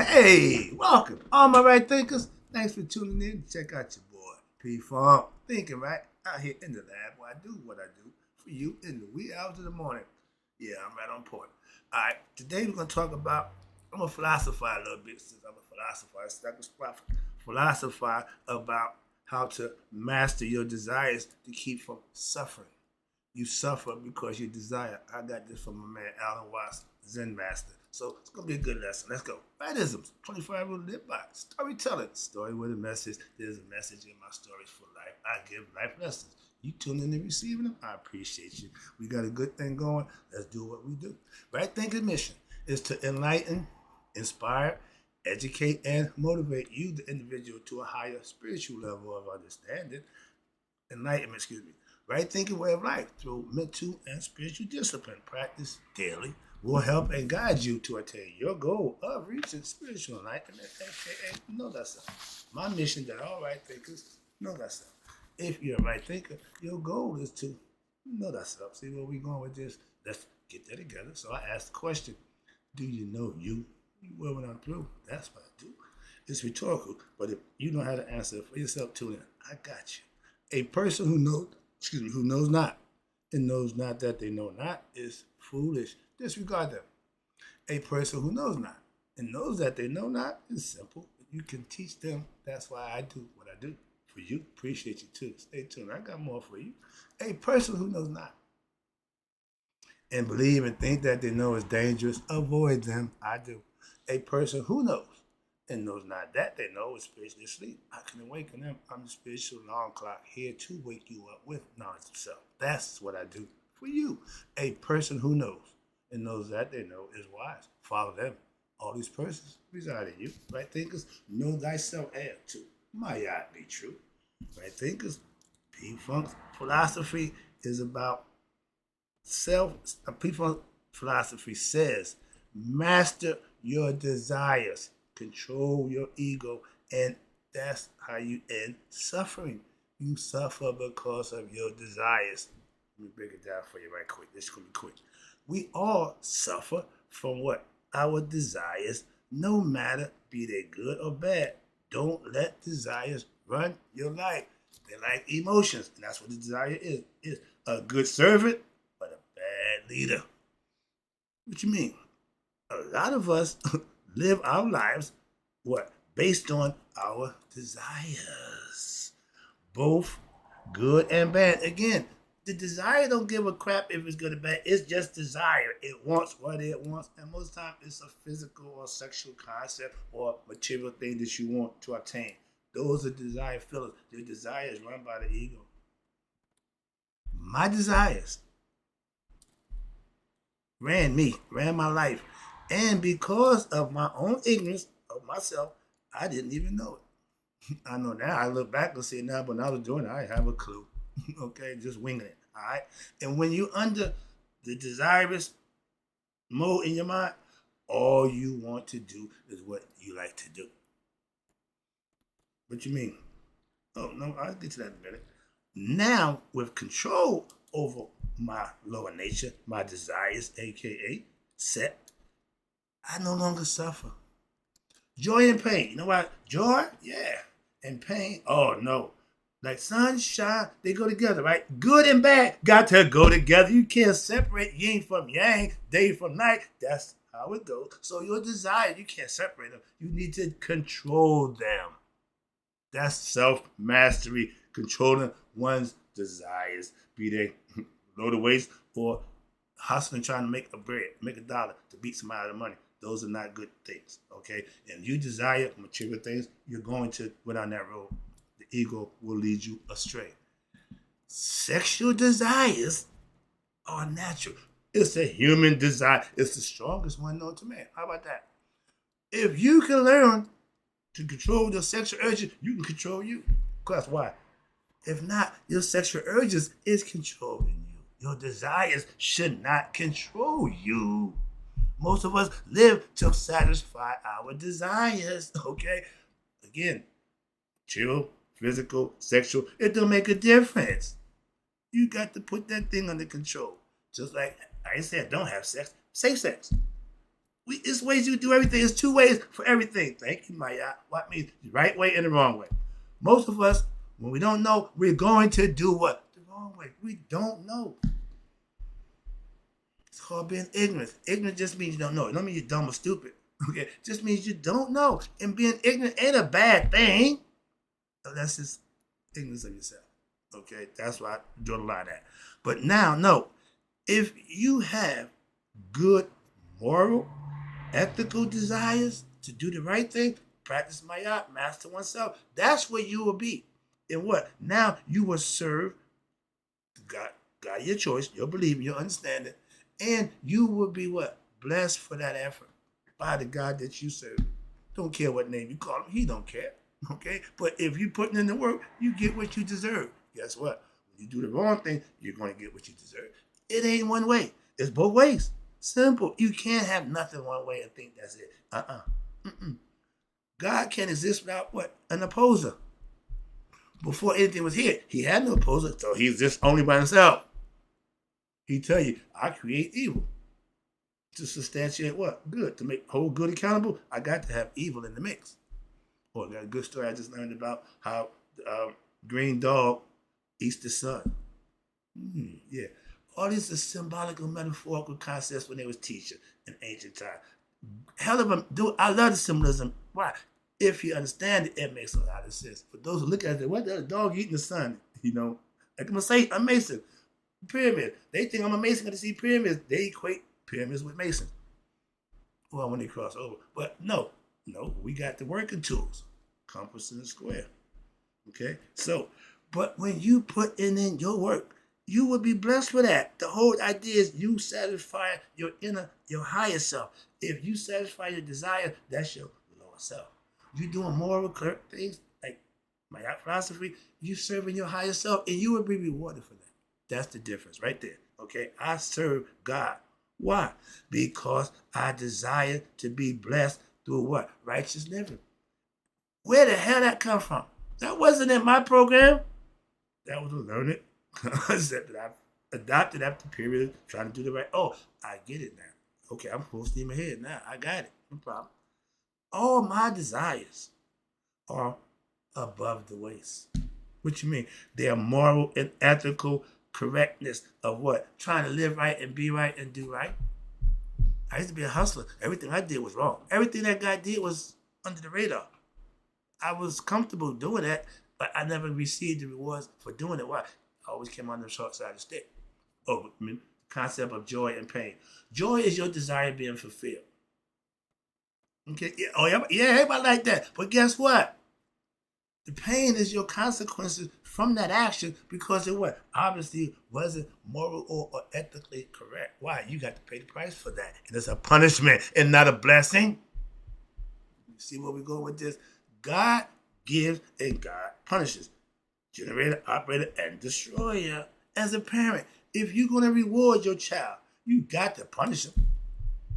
Hey, welcome, all my right thinkers. Thanks for tuning in. Check out your boy, P Funk. Thinking right out here in the lab where I do what I do for you in the wee hours of the morning. Yeah, I'm right on point. All right, today we're going to talk about, I'm going to philosophize a little bit since I'm a philosopher. I can philosophize about how to master your desires to keep from suffering. You suffer because you desire. I got this from my man Alan Watts, Zen Master. So it's gonna be a good lesson. Let's go. Rightisms, 25 rules to live by. Storytelling, story with a message. There's a message in my stories for life. I give life lessons. You tune in and receiving them. I appreciate you. We got a good thing going. Let's do what we do. Right thinking mission is to enlighten, inspire, educate, and motivate you, the individual, to a higher spiritual level of understanding. Enlightenment, excuse me. Right thinking way of life through mental and spiritual discipline. Practice daily will help and guide you to attain your goal of reaching spiritual enlightenment, aka know thyself. My mission that all right thinkers know thyself. If you're a right thinker, your goal is to know thyself. See where we going with this? Let's get that together. So I asked the question, do you know you? Well, when I'm through, that's what I do. It's rhetorical, but if you know how to answer it for yourself, tune in. I got you. A person who knows not, and knows not that they know not, is foolish. Disregard them. A person who knows not, and knows that they know not, is simple. You can teach them. That's why I do what I do. For you, appreciate you too. Stay tuned. I got more for you. A person who knows not, and believe and think that they know is dangerous, avoid them. I do. A person who knows and knows not that they know is spiritually asleep. I can awaken them. I'm the spiritual alarm clock here to wake you up with knowledge of self. That's what I do for you. A person who knows and knows that they know is wise. Follow them. All these persons reside in you. Right thinkers, know thyself and too. Might not be true. Right thinkers, P Funk's philosophy is about self. P Funk philosophy says, master your desires, control your ego, and that's how you end suffering. You suffer because of your desires. Let me break it down for you right quick. This is going to be quick. We all suffer from what? Our desires, no matter be they good or bad. Don't let desires run your life. They're like emotions, and that's what the desire is. It's a good servant, but a bad leader. What you mean? A lot of us live our lives, what? Based on our desires. Both good and bad. Again, the desire don't give a crap if it's good or bad. It's just desire. It wants what it wants. And most times it's a physical or sexual concept or material thing that you want to attain. Those are desire fillers. Your desires run by the ego. My desires ran my life. And because of my own ignorance of myself, I didn't even know it. I know now. I look back and see now, but when I was doing it, I didn't have a clue. Okay, just winging it. All right. And when you under the desirous mode in your mind, all you want to do is what you like to do. What you mean? Oh no, I'll get to that in a minute. Now, with control over my lower nature, my desires, aka set, I no longer suffer. Joy and pain. You know what? Joy, yeah. And pain, oh no. Like sunshine, they go together, right? Good and bad got to go together. You can't separate yin from yang, day from night. That's how it goes. So your desire, you can't separate them. You need to control them. That's self-mastery, controlling one's desires, be they low to waist or hustling trying to make a bread, make a dollar to beat somebody out of money. Those are not good things, okay? And you desire material things, you're going to go down that road. The ego will lead you astray. Sexual desires are natural. It's a human desire. It's the strongest one known to man. How about that? If you can learn to control your sexual urges, you can control you. Because why? If not, your sexual urges is controlling you. Your desires should not control you. Most of us live to satisfy our desires, okay? Again, chill, physical, sexual, it don't make a difference. You got to put that thing under control. Just like I said, don't have sex, safe sex. It's ways you do everything. It's two ways for everything. Thank you, Maya. What means the right way and the wrong way. Most of us, when we don't know, we're going to do what? The wrong way. We don't know. It's called being ignorant. Ignorant just means you don't know. It don't mean you're dumb or stupid. Okay, it just means you don't know. And being ignorant ain't a bad thing. That's just ignorance of yourself. Okay, that's why I draw the line at. But now, no. If you have good moral, ethical desires to do the right thing, practice maya, master oneself, that's where you will be. And what? Now you will serve God, your choice, your belief, your understanding, and you will be what? Blessed for that effort by the God that you serve. Don't care what name you call him, he don't care. Okay? But if you putting in the work, you get what you deserve. Guess what? When you do the wrong thing, you're going to get what you deserve. It ain't one way. It's both ways. Simple. You can't have nothing one way and think that's it. God can't exist without what? An opposer. Before anything was here, he had no opposer, so he exists only by himself. He tell you, I create evil to substantiate what? Good. To make whole good accountable, I got to have evil in the mix. Oh, I got a good story I just learned about how green dog eats the sun. Yeah. All these are symbolical, metaphorical concepts when they was teaching in ancient time. Hell of a dude, I love the symbolism. Why? If you understand it, it makes a lot of sense. For those who look at it, what the dog eating the sun? You know, like I'm gonna say, I'm Mason. Pyramid. They think I'm a Mason because they see pyramids. They equate pyramids with Mason. Well, when they cross over. But no, we got the working tools. Compass and a square. Okay? So, but when you put in your work, you will be blessed for that. The whole idea is you satisfy your higher self. If you satisfy your desire, that's your lower self. You doing moral things like my philosophy, you serving your higher self, and you will be rewarded for that. That's the difference right there. Okay? I serve God. Why? Because I desire to be blessed through what? Righteous living. Where the hell that come from? That wasn't in my program. That was a learned concept that I adopted after period trying to do the right. Oh, I get it now. Okay, I'm full steam ahead now. I got it. No problem. All my desires are above the waist. What you mean? They are moral and ethical correctness of what? Trying to live right and be right and do right. I used to be a hustler. Everything I did was wrong. Everything that guy did was under the radar. I was comfortable doing that, but I never received the rewards for doing it. Why? I always came on the short side of the stick. Oh, the concept of joy and pain. Joy is your desire being fulfilled. Okay, yeah, everybody like that. But guess what? The pain is your consequences from that action because it what? Obviously wasn't moral or ethically correct. Why? You got to pay the price for that. And it's a punishment and not a blessing. You see where we go with this? God gives and God punishes. Generator, operator, and destroyer. As a parent, if you're going to reward your child, you got to punish him.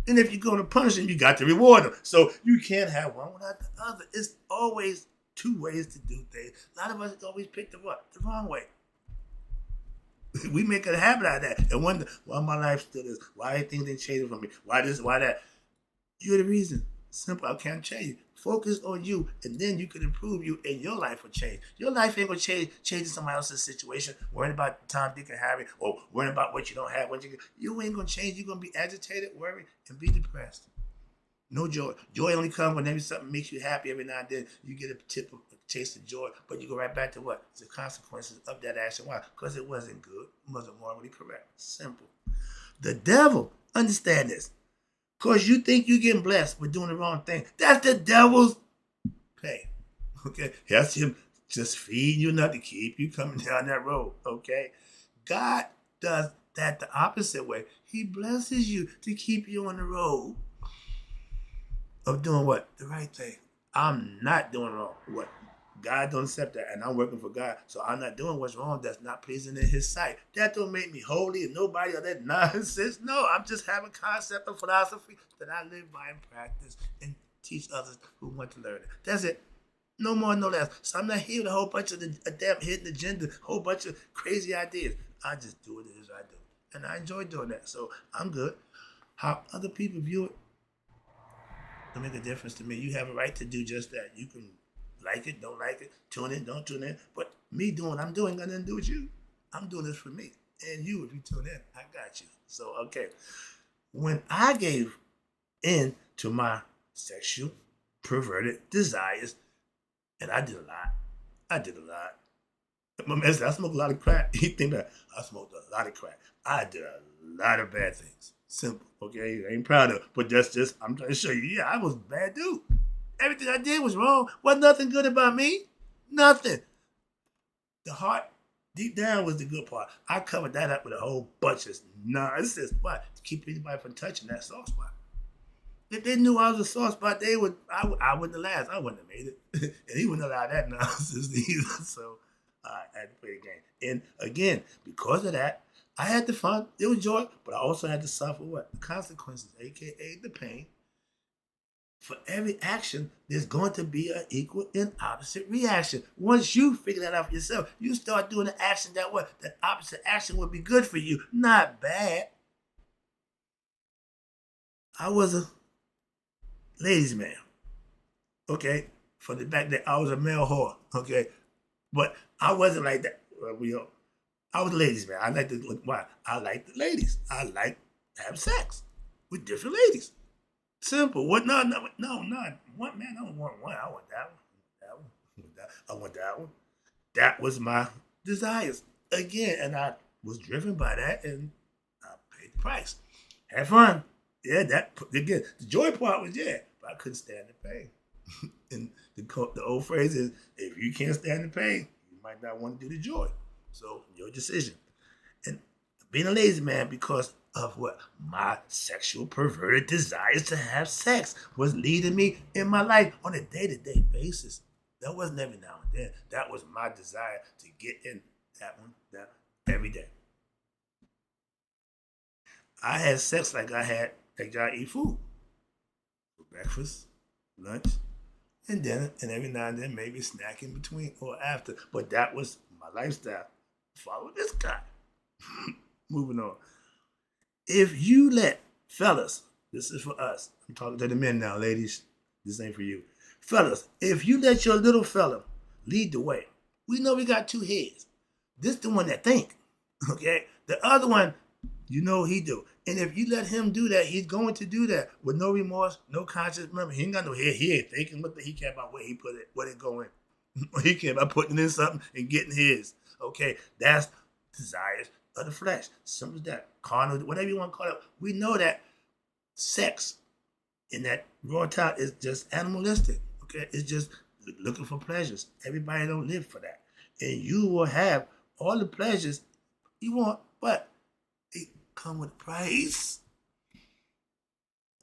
And if you're going to punish him, you got to reward him. So you can't have one without the other. It's always two ways to do things. A lot of us always pick the what? The wrong way. We make a habit out of that and wonder why my life still is. Why things didn't change for me? Why this? Why that? You're the reason. Simple. I can't change. Focus on you, and then you can improve you, and your life will change. Your life ain't gonna change somebody else's situation. Worrying about Tom, Dick, and Harry, or worrying about what you don't have. You ain't gonna change. You're gonna be agitated, worried, and be depressed. No joy. Joy only comes whenever something makes you happy. Every now and then you get a taste of joy, but you go right back to what? The consequences of that action. Why? Because it wasn't good. It wasn't morally correct. Simple. The devil, understand this. Because you think you're getting blessed for doing the wrong thing. That's the devil's pay. Okay? That's him just feeding you enough to keep you coming down that road. Okay? God does that the opposite way. He blesses you to keep you on the road of doing what? The right thing. I'm not doing wrong. What? God don't accept that, and I'm working for God, so I'm not doing what's wrong that's not pleasing in his sight. That don't make me holy and nobody of that nonsense. No, I'm just having concept of philosophy that I live by and practice and teach others who want to learn it. That's it. No more, no less. So I'm not here with a whole bunch of a damn hidden agenda, a whole bunch of crazy ideas. I just do it as I do. And I enjoy doing that, so I'm good. How other people view it, Don't make a difference to me. You have a right to do just that. You can like it, don't like it, tune in, don't tune in. But me doing what I'm doing got nothing to do with you. I'm doing this for me. And you, if you tune in, I got you. So, okay. When I gave in to my sexual perverted desires, and I did a lot. I did a lot. My man said, I smoked a lot of crack. He think that I smoked a lot of crack. I did a lot of bad things. Simple, okay? I ain't proud of it. But that's just, I'm trying to show you, yeah, I was a bad dude. Everything I did was wrong. Wasn't nothing good about me. Nothing. The heart, deep down, was the good part. I covered that up with a whole bunch of nonsense. What? To keep anybody from touching that soft spot. If they knew I was a soft spot, they would. I wouldn't have lasted. I wouldn't have made it, and he wouldn't allow that nonsense either. So I had to play the game. And again, because of that, I had the fun. It was joy, but I also had to suffer what? The consequences, aka the pain. For every action, there's going to be an equal and opposite reaction. Once you figure that out for yourself, you start doing the action that way. That opposite action would be good for you, not bad. I was a ladies' man, okay? For the fact that I was a male whore, okay? But I wasn't like that. I was a ladies' man. I like to look. Why? I like the ladies. I like to have sex with different ladies. Simple. What? No. One man. I don't want one. I want that one. I want that one. That was my desires again, and I was driven by that, and I paid the price. Had fun. Yeah, that again. The joy part was but I couldn't stand the pain. And the old phrase is, if you can't stand the pain, you might not want to do the joy. So your decision. And being a lazy man because of what? My sexual perverted desires to have sex was leading me in my life on a day-to-day basis. That wasn't every now and then. That was my desire to get in that every day. I had sex like I eat food. For breakfast, lunch, and dinner, and every now and then maybe a snack in between or after. But that was my lifestyle. Follow this guy. Moving on. If you let fellas, this is for us. I'm talking to the men now, ladies. This ain't for you. Fellas, if you let your little fella lead the way, we know we got two heads. This the one that think, okay? The other one, you know he do. And if you let him do that, he's going to do that with no remorse, no conscience. Remember, he ain't got no head. He ain't thinking what he care about where he put it, what it going. He care about putting in something and getting his. Okay, that's desires of the flesh. Simple as that. Carnal, whatever you want to call it. We know that sex in that raw type is just animalistic. Okay, it's just looking for pleasures. Everybody don't live for that. And you will have all the pleasures you want, but it come with a price.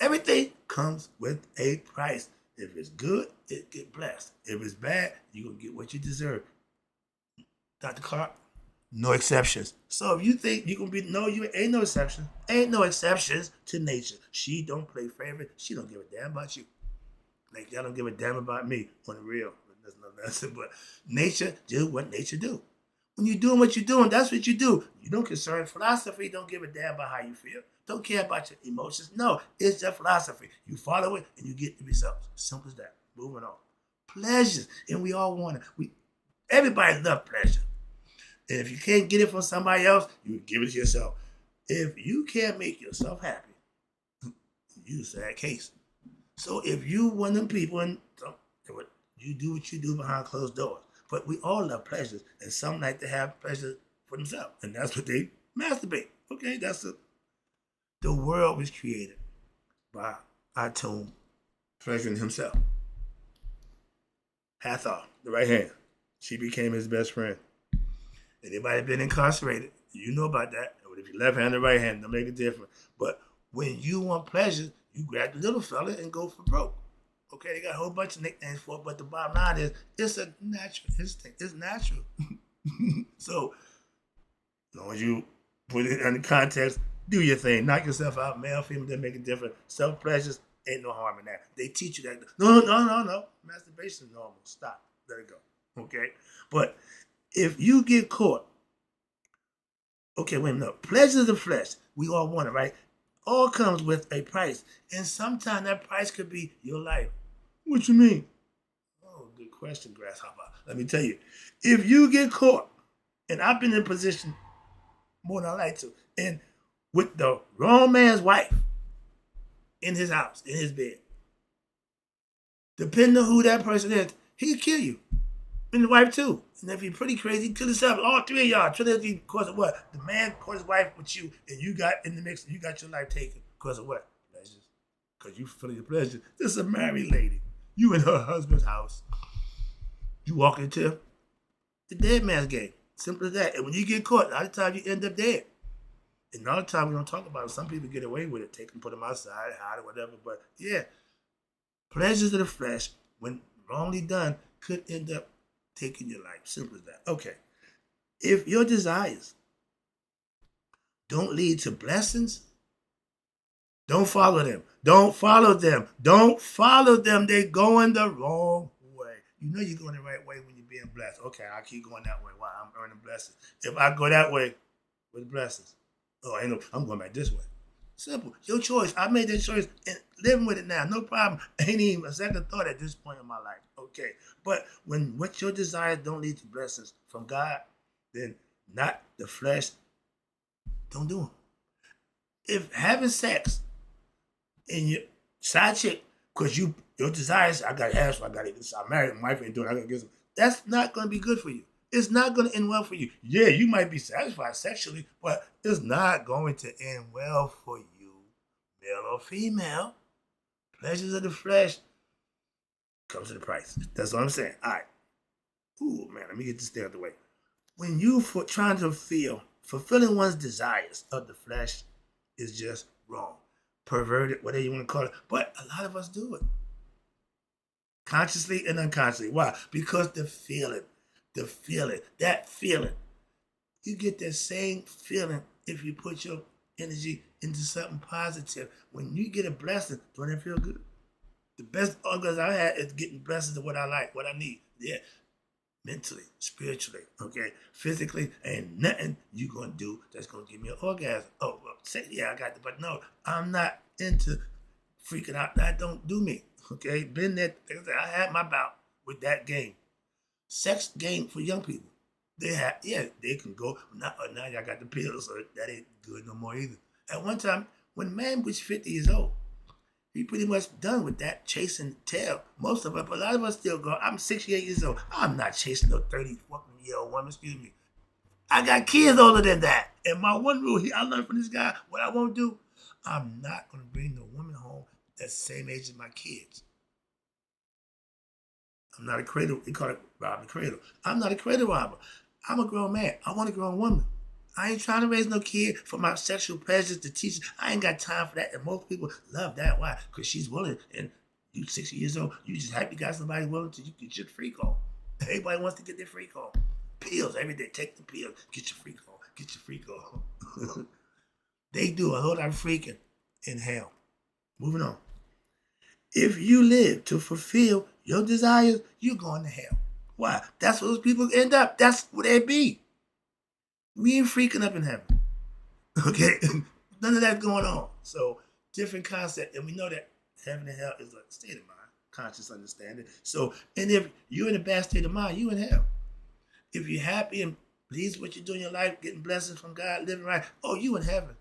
Everything comes with a price. If it's good, it get blessed. If it's bad, you're going to get what you deserve. Dr. Clark, no exceptions. So if you think you can be, no, you ain't no exception. Ain't no exceptions to nature. She don't play favorite. She don't give a damn about you. Like y'all don't give a damn about me on the real. That's no lesson, but nature do what nature do. When you're doing what you're doing, that's what you do. You don't concern philosophy. Don't give a damn about how you feel. Don't care about your emotions. No, it's just philosophy. You follow it and you get the results. Simple as that. Moving on. Pleasures, and we all want it. Everybody love pleasure. And if you can't get it from somebody else, you give it to yourself. If you can't make yourself happy, you sad case. So if you one of them people, and you do what you do behind closed doors. But we all love pleasures, and some like to have pleasure for themselves, and that's what they masturbate. Okay, that's the world was created by Atum pleasuring himself. Hathor, the right hand, she became his best friend. Anybody been incarcerated, you know about that. But if you left hand or right hand, don't make a difference. But when you want pleasure, you grab the little fella and go for broke. Okay, they got a whole bunch of nicknames for it, but the bottom line is it's a natural instinct. It's natural. So, as long as you put it in the context, do your thing. Knock yourself out. Male, female, doesn't make a difference. Self-pleasures, ain't no harm in that. They teach you that. No. Masturbation is normal. Stop. Let it go. Okay? But if you get caught, okay, wait a minute. Pleasure of the flesh. We all want it, right? all comes with a price. And sometimes that price could be your life. What you mean? Oh, good question, Grasshopper. Let me tell you. If you get caught, and I've been in a position more than I like to, and with the wrong man's wife in his house, in his bed, depending on who that person is, he could kill you. And the wife too. And if you're pretty crazy, kill yourself. All three of y'all. Trilogy because of what? The man caught his wife with you, and you got in the mix, and you got your life taken because of what? Pleasures. Because you fulfill your pleasure. This is a married lady. You in her husband's house. You walk into the dead man's game. Simple as that. And when you get caught, a lot of times you end up dead. And a lot of times we don't talk about it. Some people get away with it, take them, put them outside, hide or whatever. But yeah, pleasures of the flesh, when wrongly done, could end up taking your life. Simple as that. Okay. If your desires don't lead to blessings, don't follow them. Don't follow them. Don't follow them. They're going the wrong way. You know you're going the right way when you're being blessed. Okay, I'll keep going that way. Why? I'm earning blessings. If I go that way, with blessings. Oh, I'm going back this way. Simple. Your choice. I made that choice and living with it now. No problem. Ain't even a second thought at this point in my life. Okay. But when what your desires don't lead to blessings from God, then not the flesh, don't do them. If having sex and your side chick, because your desires, I got to have, so I got to this. I'm married, my wife ain't doing it, I got to get some. That's not going to be good for you. It's not going to end well for you. Yeah, you might be satisfied sexually, but it's not going to end well for you, male or female. Pleasures of the flesh comes to the price. That's what I'm saying. All right. Ooh, man, let me get this thing out of the way. When you trying to fulfilling one's desires of the flesh is just wrong. Perverted, whatever you want to call it. But a lot of us do it. Consciously and unconsciously. Why? Because that feeling, you get that same feeling if you put your energy into something positive. When you get a blessing, don't it feel good? The best orgasm I had is getting blessings of what I like, what I need. Yeah. Mentally, spiritually, okay? Physically, ain't nothing you gonna do that's gonna give me an orgasm. Oh, well, say, yeah, I got it, but no, I'm not into freaking out. That don't do me, okay? Been there, I had my bout with that game. Sex game for young people. They can go, now y'all got the pills, so that ain't good no more either. At one time, when a man was 50 years old, he pretty much done with that chasing tail. Most of us, but a lot of us still go, I'm 68 years old. I'm not chasing no 30-year-old woman, excuse me. I got kids older than that. And my one rule I learned from this guy, what I won't do, I'm not going to bring no woman home that's the same age as my kids. I'm not a cradle, they call it robbing cradle. I'm not a cradle robber. I'm a grown man. I want a grown woman. I ain't trying to raise no kid for my sexual pleasures to teach. I ain't got time for that. And most people love that. Why? Because she's willing. And you 60 years old, you just happy you got somebody willing to get your freak on. Everybody wants to get their freak on. Pills every day. Take the pills. Get your freak on. Get your freak on. They do a whole lot of freaking in hell. Moving on. If you live to fulfill your desires, you're going to hell. Why? That's where those people end up. That's where they be. We ain't freaking up in heaven. Okay? None of that's going on. So, different concept. And we know that heaven and hell is a state of mind, conscious understanding. So, and if you're in a bad state of mind, you in hell. If you're happy and pleased with what you do in your life, getting blessings from God, living right, oh, you in heaven.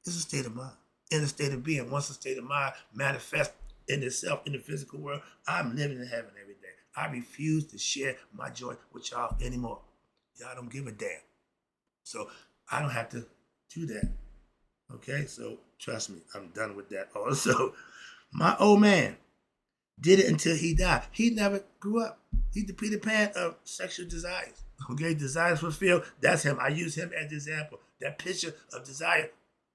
It's a state of mind. In a state of being. Once a state of mind manifests in itself in the physical world, I'm living in heaven every day. I refuse to share my joy with y'all anymore. Y'all don't give a damn. So I don't have to do that. Okay? So trust me, I'm done with that. Also, my old man did it until he died. He never grew up. He's the Peter Pan of sexual desires. Okay? Desires fulfilled. That's him. I use him as an example. That picture of desire.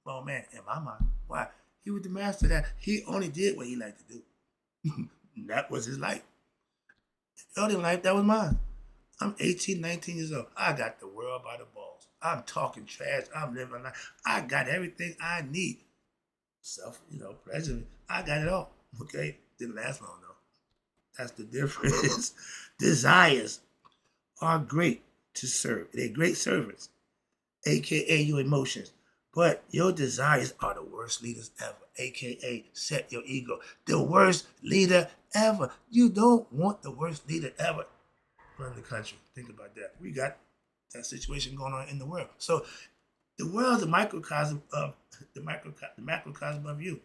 Oh man, in my mind. Why? He was the master of that. He only did what he liked to do. That was his life. Early in life, that was mine. I'm 18, 19 years old. I got the world by the balls. I'm talking trash. I'm living my life. I got everything I need. Pleasure. I got it all. Okay? Didn't last long though. That's the difference. Desires are great to serve. They're great servants, aka your emotions. But your desires are the worst leaders ever, aka set your ego. The worst leader ever. You don't want the worst leader ever run the country. Think about that. We got that situation going on in the world. So the world's a microcosm of the macrocosm of you.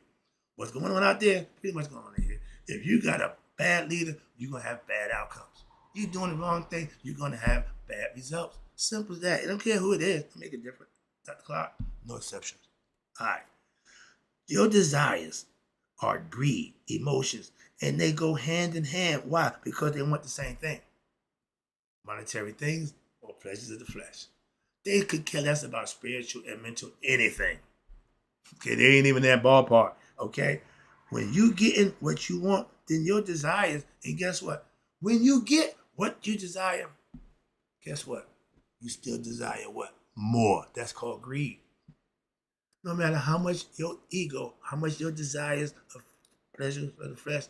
What's going on out there, pretty much going on in here. If you got a bad leader, you're gonna have bad outcomes. You doing the wrong thing, you're gonna have bad results. Simple as that. I don't care who it is, make it different. Dr. Clark, no exceptions. All right. Your desires are greed, emotions, and they go hand in hand. Why? Because they want the same thing. Monetary things or pleasures of the flesh. They could care less about spiritual and mental anything. Okay, they ain't even that ballpark. Okay? When you getting what you want, then your desires, and guess what? When you get what you desire, guess what? You still desire what? More. That's called greed. No matter how much your ego, how much your desires of pleasure of the flesh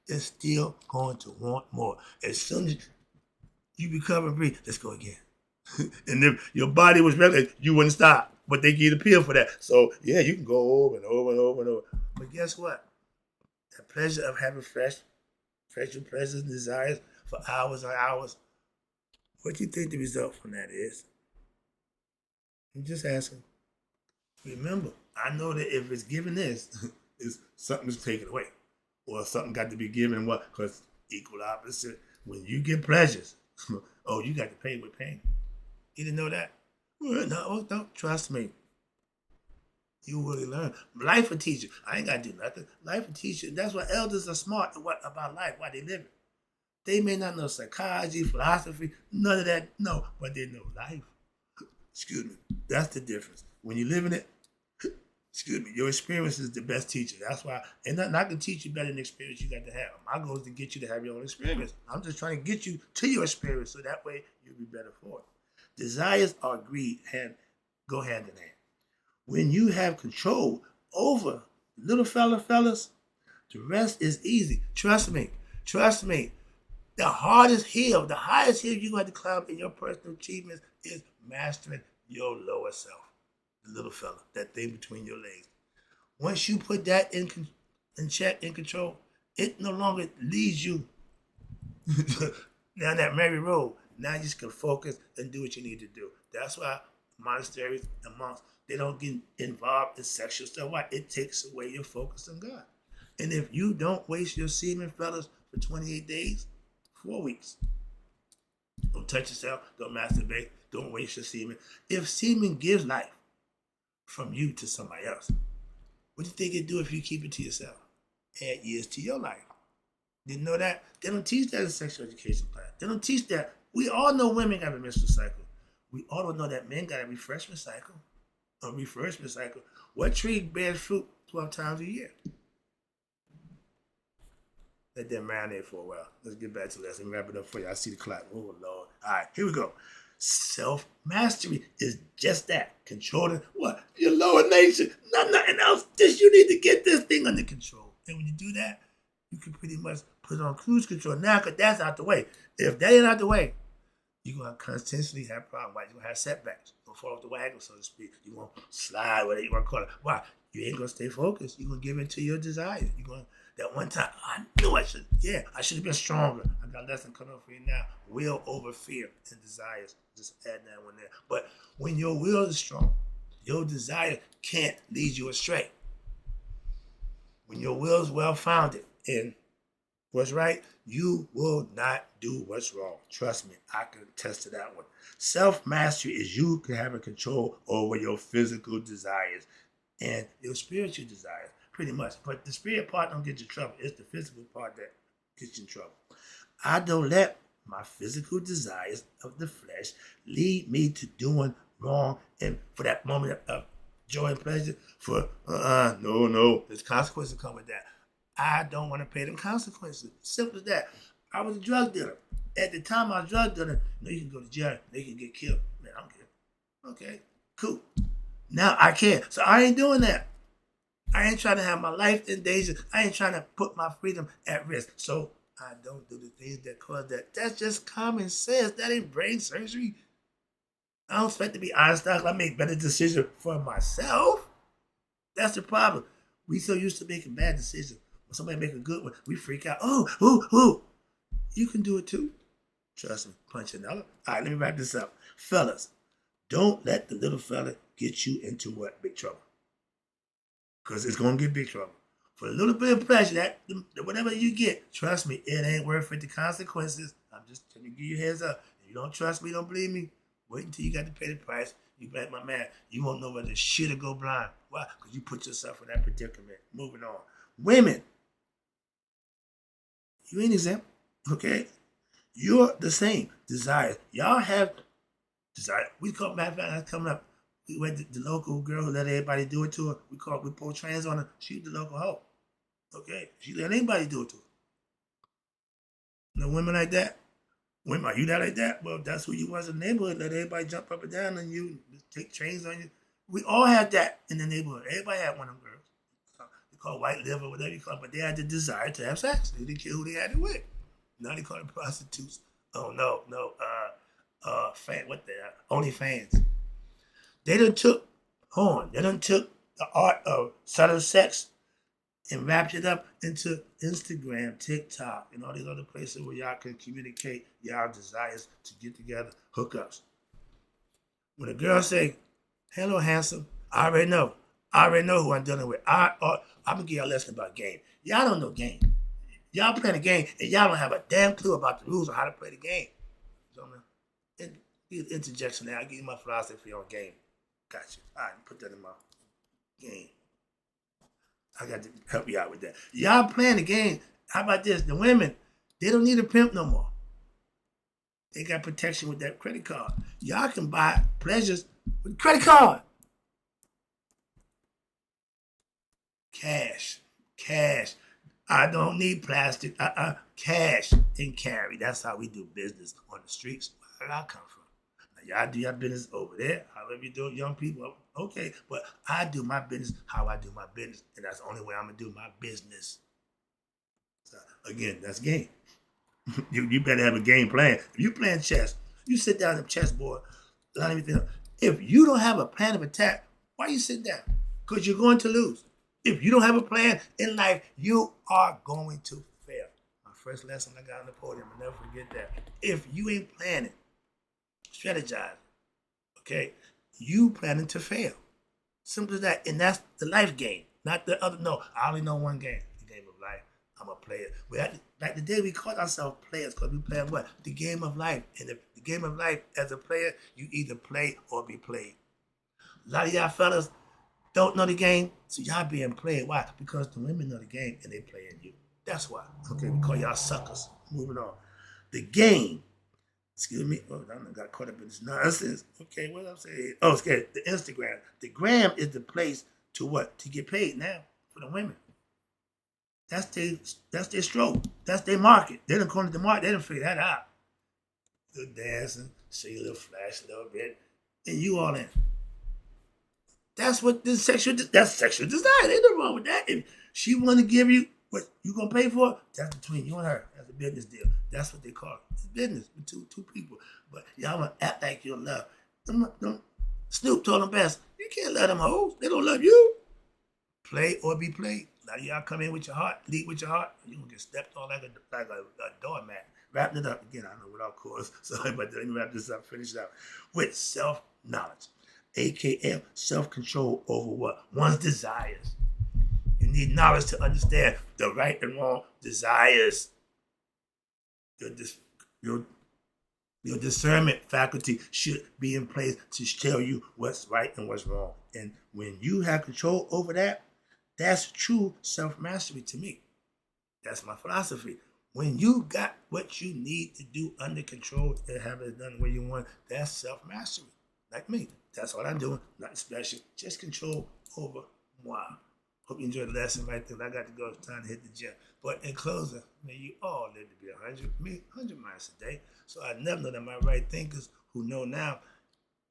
is still going to want more. As soon as you recover and breathe, let's go again. And if your body was regular, you wouldn't stop. But they give you the pill for that. So yeah, you can go over and over and over and over. But guess what? The pleasure of having fresh pleasures and desires for hours and hours. What do you think the result from that is? I'm just asking. Remember, I know that if it's given this, is something's taken away. Or something got to be given what? Because equal opposite. When you get pleasures, oh, you got to pay with pain. You didn't know that? Well, no, don't trust me. You really learn. Life will teach you. I ain't got to do nothing. Life will teach you. That's why elders are smart about life, why they live it. They may not know psychology, philosophy, none of that, no, but they know life. Excuse me. That's the difference. When you live in it, excuse me, your experience is the best teacher. That's why, and nothing I can teach you better than the experience you got to have. My goal is to get you to have your own experience. I'm just trying to get you to your experience so that way you'll be better for it. Desires are greed, go hand in hand. When you have control over little fellas, the rest is easy. Trust me. The hardest hill, the highest hill you're going to climb in your personal achievements is mastering your lower self. The little fella, that thing between your legs. Once you put that in check, in control, it no longer leads you down that merry road. Now you just can focus and do what you need to do. That's why monasteries and monks, they don't get involved in sexual stuff. Why? It takes away your focus on God. And if you don't waste your semen, fellas, for 28 days, 4 weeks, don't touch yourself, don't masturbate, don't waste your semen. If semen gives life from you to somebody else, what do you think it'd do if you keep it to yourself? Add years to your life. Didn't know that? They don't teach that in sexual education class. They don't teach that. We all know women got a menstrual cycle. We all don't know that men got a refreshment cycle. A refreshment cycle. What tree bears fruit 12 times a year? Let that marinate for a while. Let's get back to this and wrap it up for you. I see the clock. Oh, Lord. All right, here we go. Self-mastery is just that. Controlling what? Your lower nature. Nothing else. Just you need to get this thing under control. And when you do that, you can pretty much put it on cruise control now because that's out the way. If that ain't out the way, you're going to constantly have problems. You're going to have setbacks. You're going to fall off the wagon, so to speak. You're going to slide, whatever you want to call it. Why? You ain't going to stay focused. You're going to give in to your desires. You're going to, that one time, I knew I should have been stronger. I got a lesson coming up for you now. Will over fear and desires. Just add that one there. But when your will is strong, your desire can't lead you astray. When your will is well-founded and what's right, you will not do what's wrong. Trust me, I can attest to that one. Self-mastery is you having control over your physical desires and your spiritual desires, pretty much. But the spirit part don't get you in trouble. It's the physical part that gets you in trouble. I don't let my physical desires of the flesh lead me to doing wrong and for that moment of joy and pleasure for, no, there's consequences come with that. I don't want to pay them consequences. Simple as that. I was a drug dealer. At the time I was a drug dealer, you can go to jail, they can get killed. Man, I don't care. Okay, cool. Now I care. So I ain't doing that. I ain't trying to have my life in danger. I ain't trying to put my freedom at risk. So I don't do the things that cause that. That's just common sense. That ain't brain surgery. I don't expect to be Einstein. I make better decisions for myself. That's the problem. We so used to making bad decisions. When somebody make a good one, we freak out. Oh, ooh. You can do it too. Trust me. Punch another. All right, let me wrap this up. Fellas, don't let the little fella get you into what? Big trouble. Because it's going to get big trouble. For a little bit of pleasure, that whatever you get, trust me, it ain't worth it. The consequences. I'm just trying to give you a heads up. If you don't trust me, don't believe me, wait until you got to pay the price. You like my man, you won't know whether shit or go blind. Why? Because you put yourself in that predicament. Moving on. Women, you ain't exempt, okay? You're the same. Desire. Y'all have desire. We call, matter of fact, that's coming up. We went to the local girl who let everybody do it to her. We pulled trans on her. She was the local hoe. Okay? She let anybody do it to her. No women like that. Women, are you not like that? Well, that's who you was in the neighborhood. Let everybody jump up and down on you, take trains on you. We all had that in the neighborhood. Everybody had one of them girls. They call white liver, whatever you call it, but they had the desire to have sex. They didn't care who they had it with. Now they call it prostitutes. Oh no, only fans. They done took porn. They done took the art of subtle sex and wrapped it up into Instagram, TikTok, and all these other places where y'all can communicate y'all desires to get together, hookups. When a girl say, "Hello, handsome," I already know. I already know who I'm dealing with. I'm gonna give y'all a lesson about game. Y'all don't know game. Y'all playing a game and y'all don't have a damn clue about the rules of how to play the game. So, man, interjection there. I give you my philosophy on game. Gotcha. All right, put that in my game. I got to help you out with that. Y'all playing the game. How about this? The women, they don't need a pimp no more. They got protection with that credit card. Y'all can buy pleasures with credit card. Cash. I don't need plastic. Cash and carry. That's how we do business on the streets. Where I come from. Now, y'all do your business over there. However you do it, young people. Okay, but I do my business how I do my business. And that's the only way I'm going to do my business. So, again, that's game. you better have a game plan. If you playing chess, you sit down at the chessboard. Not anything else. If you don't have a plan of attack, why you sit down? Because you're going to lose. If you don't have a plan in life, you are going to fail. My first lesson I got on the podium, I'll never forget that. If you ain't planning, strategize, okay, you planning to fail. Simple as that. And that's the life game, not the other. No, I only know one game, the game of life. I'm a player. Back the day we called ourselves players because we played what? The game of life. And the game of life, as a player, you either play or be played. A lot of y'all fellas don't know the game, so y'all being played. Why? Because the women know the game and they playing you. That's why. Okay, we call y'all suckers. Moving on. The game. Excuse me. Oh, I got caught up in this nonsense. Okay, what I'm saying? Oh, okay. The Instagram. The gram is the place to what? To get paid now for the women. That's their stroke. That's their market. They done cornered the market. They done figure that out. Little dancing, see a little flash a little bit, and you all in. That's what that's sexual desire. Ain't nothing wrong with that. If she want to give you what you gonna pay for, that's between you and her. That's a business deal. That's what they call it. It's business with two people. But y'all wanna act like you're in love. Snoop told them best. You can't let them hoes. They don't love you. Play or be played. Now y'all come in with your heart, lead with your heart, you gonna get stepped on like a doormat. Wrapping it up again. I know without cause. Sorry, but let me wrap this up. Finish it up with self-knowledge. AKA self-control over what? One's desires. You need knowledge to understand the right and wrong desires. Your discernment faculty should be in place to tell you what's right and what's wrong. And when you have control over that, that's true self-mastery to me. That's my philosophy. When you got what you need to do under control and have it done where you want, that's self-mastery. Like me. That's what I'm doing. Nothing special. Just control over moi. Hope you enjoyed the lesson right there. I got to go. It's time to hit the gym. But in closing, may you all live to be 100 miles a day. So I never know that my right thinkers who know now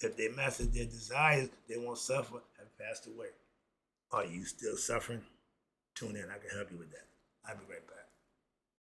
if they master their desires, they won't suffer, have passed away. Are you still suffering? Tune in. I can help you with that. I'll be right back.